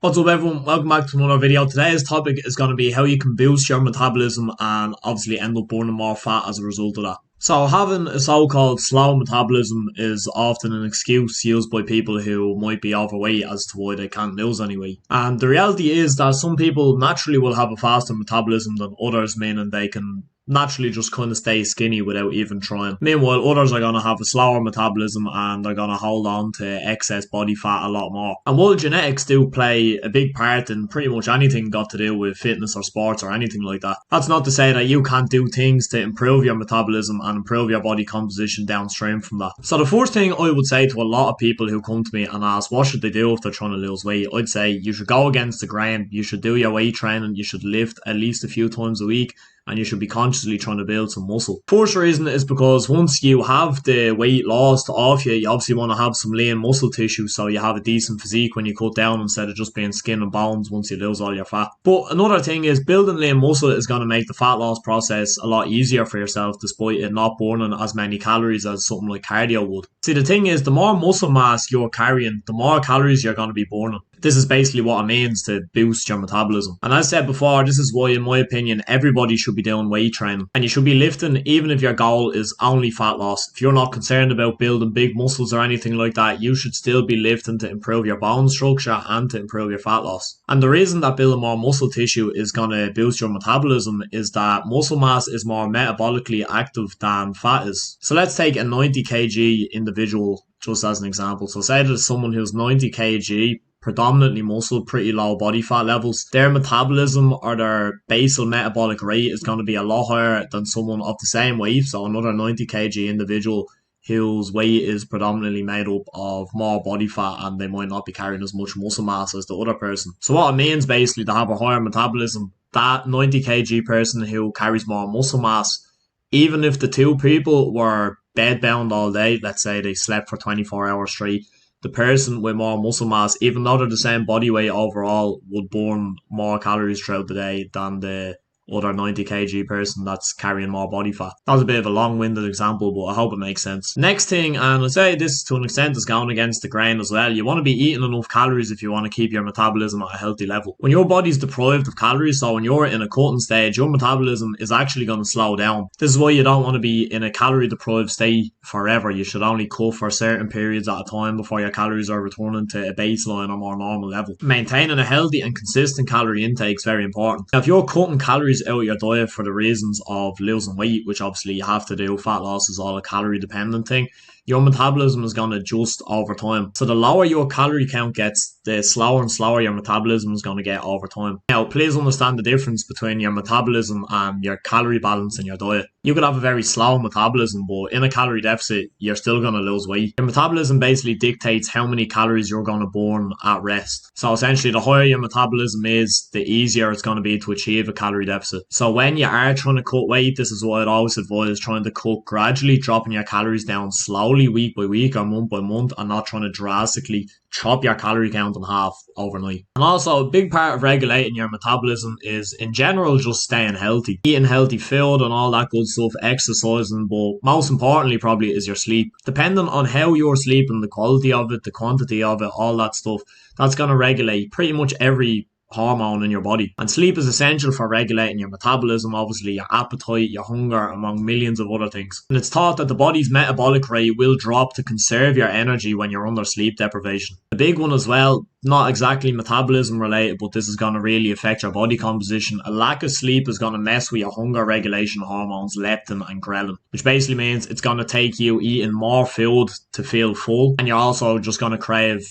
What's up everyone, welcome back to another video. Today's topic is going to be how you can boost your metabolism and obviously end up burning more fat as a result of that. So having a so-called slow metabolism is often an excuse used by people who might be overweight as to why they can't lose any weight. And the reality is that some people naturally will have a faster metabolism than others, meaning they can naturally just kind of stay skinny without even trying. Meanwhile, others are going to have a slower metabolism and they're going to hold on to excess body fat a lot more. And while genetics do play a big part in pretty much anything got to do with fitness or sports or anything like that, that's not to say that you can't do things to improve your metabolism and improve your body composition downstream from that. So the first thing I would say to a lot of people who come to me and ask what should they do if they're trying to lose weight, I'd say you should go against the grain. You should do your weight training. You should lift at least a few times a week, and you should be consciously trying to build some muscle. First reason is because once you have the weight lost off you, you obviously want to have some lean muscle tissue so you have a decent physique when you cut down instead of just being skin and bones once you lose all your fat. But another thing is building lean muscle is going to make the fat loss process a lot easier for yourself despite it not burning as many calories as something like cardio would. See, the thing is, the more muscle mass you're carrying, the more calories you're going to be burning. This is basically what it means to boost your metabolism. And as I said before, this is why, in my opinion, everybody should be doing weight training. And you should be lifting even if your goal is only fat loss. If you're not concerned about building big muscles or anything like that, you should still be lifting to improve your bone structure and to improve your fat loss. And the reason that building more muscle tissue is going to boost your metabolism is that muscle mass is more metabolically active than fat is. So let's take a 90 kg individual just as an example. So say there's someone who's 90 kg, predominantly muscle, pretty low body fat levels. Their metabolism or their basal metabolic rate is going to be a lot higher than someone of the same weight, so another 90 kg individual whose weight is predominantly made up of more body fat and they might not be carrying as much muscle mass as the other person. So what it means basically to have a higher metabolism, that 90 kg person who carries more muscle mass, even if the two people were bedbound all day, let's say they slept for 24 hours straight, the person with more muscle mass, even though they're the same body weight overall, would burn more calories throughout the day than the other 90 kg person that's carrying more body fat. That was a bit of a long-winded example, but I hope it makes sense. Next thing, and I'd say this to an extent is going against the grain as well, you want to be eating enough calories if you want to keep your metabolism at a healthy level. When your body's deprived of calories, so when you're in a cutting stage, your metabolism is actually going to slow down. This is why you don't want to be in a calorie deprived state forever. You should only cut for certain periods at a time before your calories are returning to a baseline or more normal level. Maintaining a healthy and consistent calorie intake is very important. Now, if you're cutting calories out of your diet for the reasons of losing weight, which obviously you have to do, fat loss is all a calorie dependent thing, your metabolism is going to adjust over time. So the lower your calorie count gets, the slower and slower your metabolism is going to get over time. Now, please understand the difference between your metabolism and your calorie balance in your diet. You could have a very slow metabolism, but in a calorie deficit, you're still going to lose weight. Your metabolism basically dictates how many calories you're going to burn at rest. So essentially, the higher your metabolism is, the easier it's going to be to achieve a calorie deficit. So when you are trying to cut weight, this is what I'd always advise, trying to cut gradually, dropping your calories down slowly week by week or month by month, and not trying to drastically chop your calorie count in half overnight. And also, a big part of regulating your metabolism is, in general, just staying healthy. Eating healthy food and all that good stuff, exercising, but most importantly probably is your sleep. Depending on how you're sleeping, the quality of it, the quantity of it, all that stuff, that's going to regulate pretty much every hormone in your body. And sleep is essential for regulating your metabolism, obviously your appetite, your hunger, among millions of other things. And it's thought that the body's metabolic rate will drop to conserve your energy when you're under sleep deprivation. The big one as well, not exactly metabolism related, but this is going to really affect your body composition. A lack of sleep is going to mess with your hunger regulation hormones, leptin and ghrelin, which basically means it's going to take you eating more food to feel full, and you're also just going to crave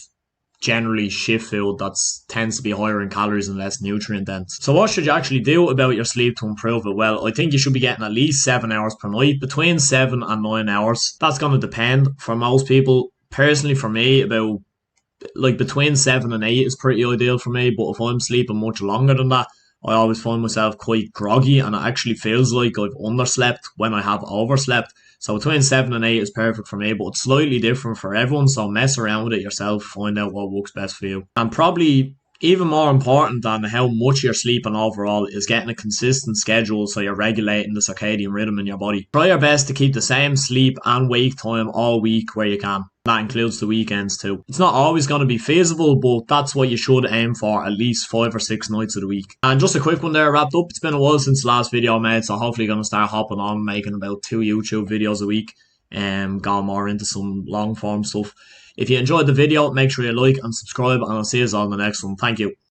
generally shift food that tends to be higher in calories and less nutrient dense. So what should you actually do about your sleep to improve it? Well, I think you should be getting at least 7 hours per night, between 7 and 9 hours. That's going to depend for most people. Personally, for me, about between 7 and 8 is pretty ideal for me, but if I'm sleeping much longer than that, I always find myself quite groggy and it actually feels like I've underslept when I have overslept. So between 7 and 8 is perfect for me, but it's slightly different for everyone, so mess around with it yourself, find out what works best for you. And probably Even more important than how much you're sleeping overall is getting a consistent schedule so you're regulating the circadian rhythm in your body. Try your best to keep the same sleep and wake time all week where you can. That includes the weekends too. It's not always going to be feasible, but that's what you should aim for at least 5 or 6 nights of the week. And just a quick one there wrapped up. It's been a while since the last video I made, so hopefully going to start hopping on making about 2 YouTube videos a week and going more into some long form stuff. If you enjoyed the video, make sure you like and subscribe, and I'll see you all in the next one. Thank you.